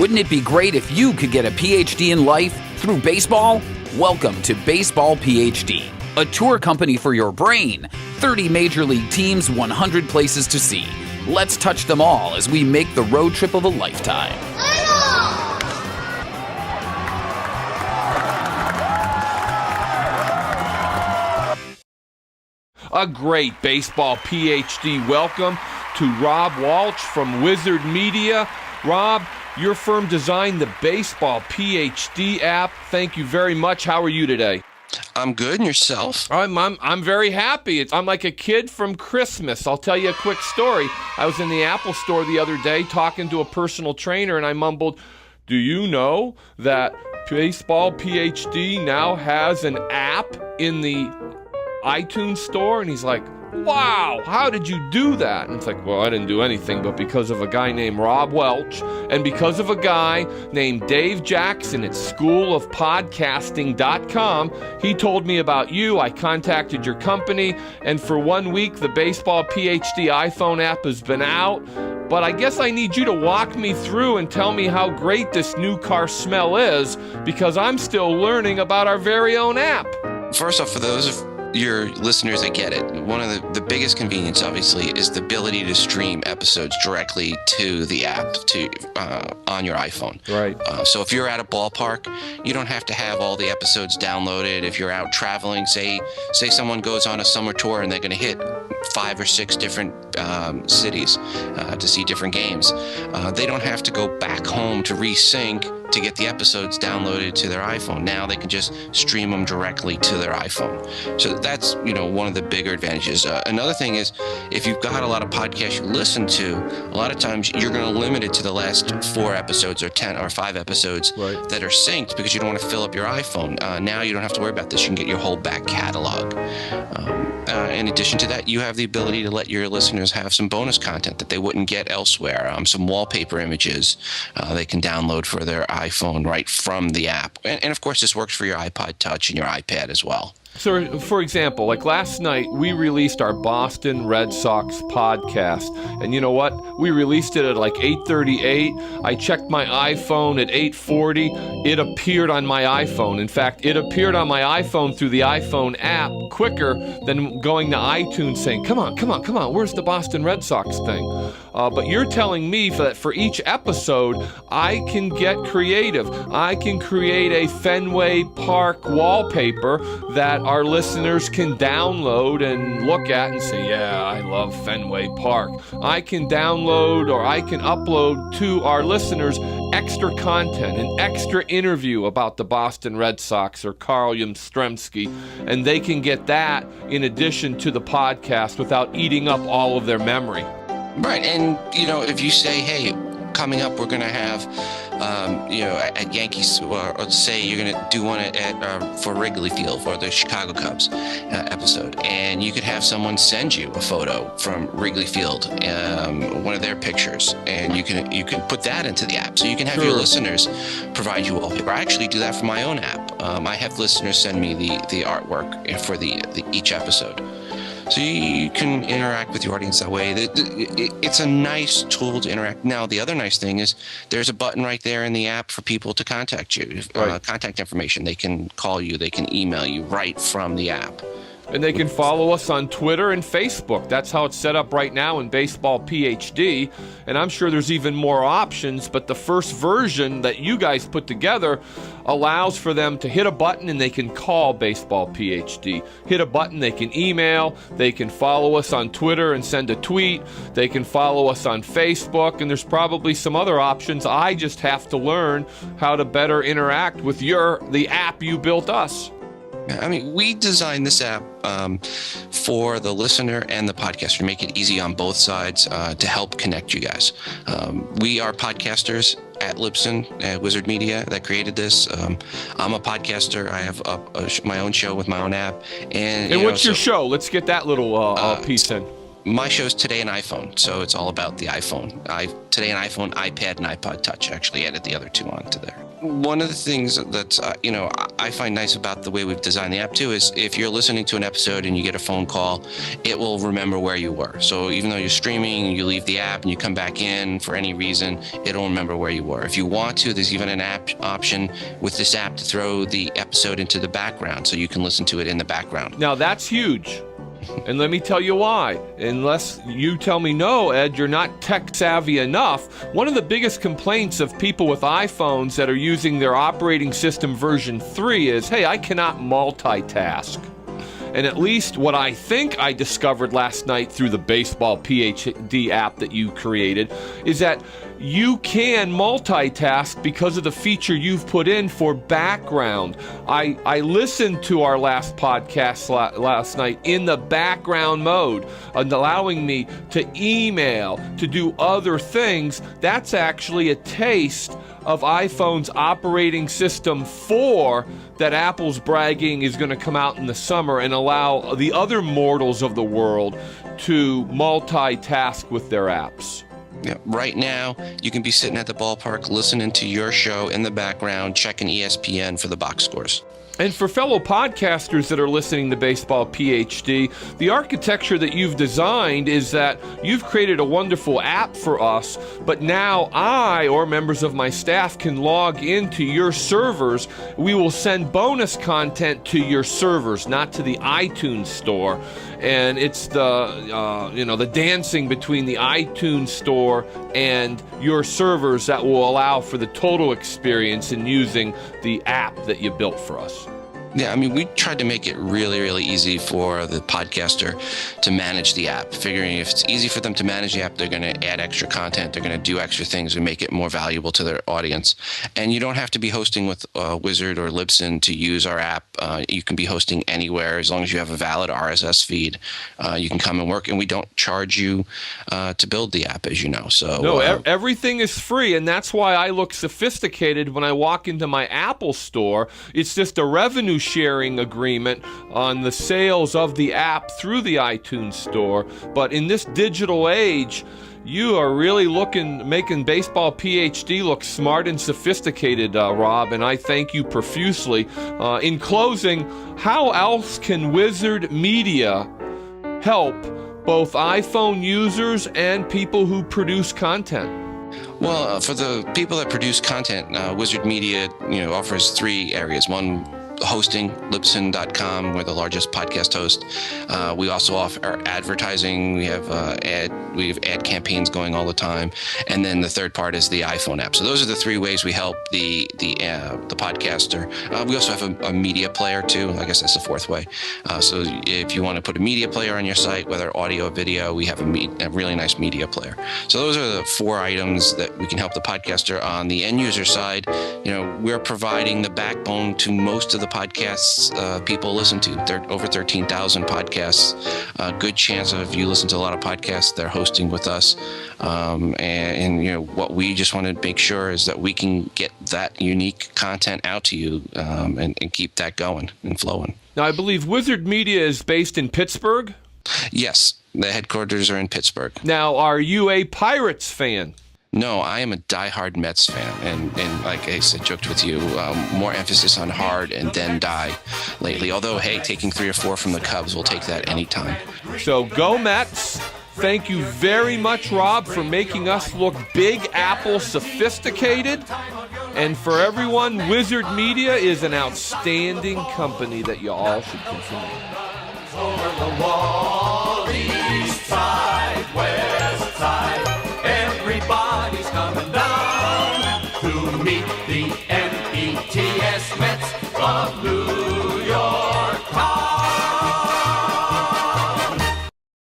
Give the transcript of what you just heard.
Wouldn't it be great if you could get a PhD in life through baseball? Welcome to Baseball PhD, a tour company for your brain. 30 major league teams, 100 places to see. Let's touch them all as we make the road trip of a lifetime. A great baseball PhD welcome to Rob Walch from Wizzard Media. Rob, your firm designed the Baseball PhD app. Thank you very much. How are you today? I'm good, and yourself? I'm very happy. I'm like a kid from Christmas. I'll tell you a quick story. I was in the Apple store the other day talking to a personal trainer, and I mumbled, "Do you know that Baseball PhD now has an app in the iTunes store?" And he's like, "Wow, how did you do that?" And it's like, well, I didn't do anything, but because of a guy named Rob Walch and because of a guy named Dave Jackson at schoolofpodcasting.com, he told me about you. I contacted your company, and for 1 week, the Baseball PhD iPhone app has been out. But I guess I need you to walk me through and tell me how great this new car smell is, because I'm still learning about our very own app. First off, for those of your listeners that get it, one of the biggest convenience, obviously, is the ability to stream episodes directly to the app on your iPhone. Right. So if you're at a ballpark, you don't have to have all the episodes downloaded. If you're out traveling, say someone goes on a summer tour and they're going to hit 5 or 6 different cities to see different games, they don't have to go back home to resync to get the episodes downloaded to their iPhone. Now they can just stream them directly to their iPhone. So that's, one of the bigger advantages. Another thing is, if you've got a lot of podcasts you listen to, a lot of times you're going to limit it to the last 4 episodes or 10 or 5 episodes Right. that are synced, because you don't want to fill up your iPhone. Now you don't have to worry about this. You can get your whole back catalog. In addition to that, you have the ability to let your listeners have some bonus content that they wouldn't get elsewhere. Some wallpaper images they can download for their iPhone right from the app. And of course, this works for your iPod Touch and your iPad as well. So, for example, like last night, we released our Boston Red Sox podcast. And you know what? We released it at like 8:38. I checked my iPhone at 8:40. It appeared on my iPhone. In fact, it appeared on my iPhone through the iPhone app quicker than going to iTunes saying, come on, where's the Boston Red Sox thing? But you're telling me that for each episode, I can get creative. I can create a Fenway Park wallpaper that our listeners can download and look at and say, yeah, I love Fenway Park. I can download or I can upload to our listeners extra content, an extra interview about the Boston Red Sox or Carl Yastrzemski, and they can get that in addition to the podcast without eating up all of their memory. Right, and if you say, hey, coming up we're going to have, at Yankees, or say you're going to do one for Wrigley Field for the Chicago Cubs episode, and you could have someone send you a photo from Wrigley Field, one of their pictures, and you can put that into the app, so you can have your listeners provide you wallpaper. I actually do that for my own app. I have listeners send me the artwork for each episode. So you can interact with your audience that way. It's a nice tool to interact. Now, the other nice thing is there's a button right there in the app for people to contact you, contact information. They can call you, they can email you right from the app. And they can follow us on Twitter and Facebook. That's how it's set up right now in Baseball PhD. And I'm sure there's even more options, but the first version that you guys put together allows for them to hit a button and they can call Baseball PhD. Hit a button, they can email, they can follow us on Twitter and send a tweet, they can follow us on Facebook, and there's probably some other options. I just have to learn how to better interact with the app you built us. I mean, we designed this app for the listener and the podcaster to make it easy on both sides to help connect you guys. We are podcasters at Libsyn, at Wizzard Media, that created this. I'm a podcaster. I have my own show with my own app. And what's your show? Let's get that little piece in. My show's Today and iPhone, so it's all about the iPhone. Today and iPhone, iPad, and iPod Touch. I actually added the other 2 onto there. one of the things that's, I find nice about the way we've designed the app too is if you're listening to an episode and you get a phone call, it will remember where you were. So even though you're streaming, you leave the app and you come back in for any reason, it'll remember where you were. If you want to, there's even an app option with this app to throw the episode into the background so you can listen to it in the background. Now that's huge. And let me tell you why. Unless you tell me no, Ed, you're not tech savvy enough. One of the biggest complaints of people with iPhones that are using their operating system version 3 is, hey, I cannot multitask. And at least what I think I discovered last night through the Baseball PhD app that you created is that you can multitask because of the feature you've put in for background. I listened to our last podcast last night in the background mode, allowing me to email, to do other things. That's actually a taste of iPhone's operating system 4 that Apple's bragging is going to come out in the summer and allow the other mortals of the world to multitask with their apps. Yeah, right now, you can be sitting at the ballpark listening to your show in the background, checking ESPN for the box scores. And for fellow podcasters that are listening to Baseball PhD, the architecture that you've designed is that you've created a wonderful app for us, but now I or members of my staff can log into your servers. We will send bonus content to your servers, not to the iTunes store. And it's the dancing between the iTunes store and your servers that will allow for the total experience in using the app that you built for us. Yeah, I mean, we tried to make it really, really easy for the podcaster to manage the app, figuring if it's easy for them to manage the app, they're going to add extra content, they're going to do extra things and make it more valuable to their audience. And you don't have to be hosting with Wizzard or Libsyn to use our app. You can be hosting anywhere as long as you have a valid RSS feed. You can come and work, and we don't charge you to build the app, as you know. So no, everything is free, and that's why I look sophisticated when I walk into my Apple store. It's just a revenue sharing agreement on the sales of the app through the iTunes store. But in this digital age, you are really making Baseball PhD look smart and sophisticated, Rob, and I thank you profusely. In closing, how else can Wizzard Media help both iPhone users and people who produce content? Well, for the people that produce content, Wizzard Media, offers 3 areas. One, hosting, Libsyn.com. We're the largest podcast host. We also offer advertising. We have ad campaigns going all the time. And then the third part is the iPhone app. So those are the 3 ways we help the podcaster. We also have a media player too. I guess that's the 4th way. So if you want to put a media player on your site, whether audio or video, we have a really nice media player. So those are the 4 items that we can help the podcaster. On the end user side, we're providing the backbone to most of the podcasts people listen to. There are over 13,000 podcasts. Good chance of you listen to a lot of podcasts, they're hosting with us. And what we just want to make sure is that we can get that unique content out to you and keep that going and flowing. Now, I believe Wizzard Media is based in Pittsburgh? Yes, the headquarters are in Pittsburgh. Now, are you a Pirates fan? No, I am a diehard Mets fan, and like I said, joked with you, more emphasis on hard and then die lately. Although, hey, taking 3 or 4 from the Cubs, we'll take that anytime. So go Mets. Thank you very much, Rob, for making us look Big Apple sophisticated. And for everyone, Wizzard Media is an outstanding company that you all should continue. Over the wall, east side, west side, everybody's coming down to meet the NETS Mets of Blue.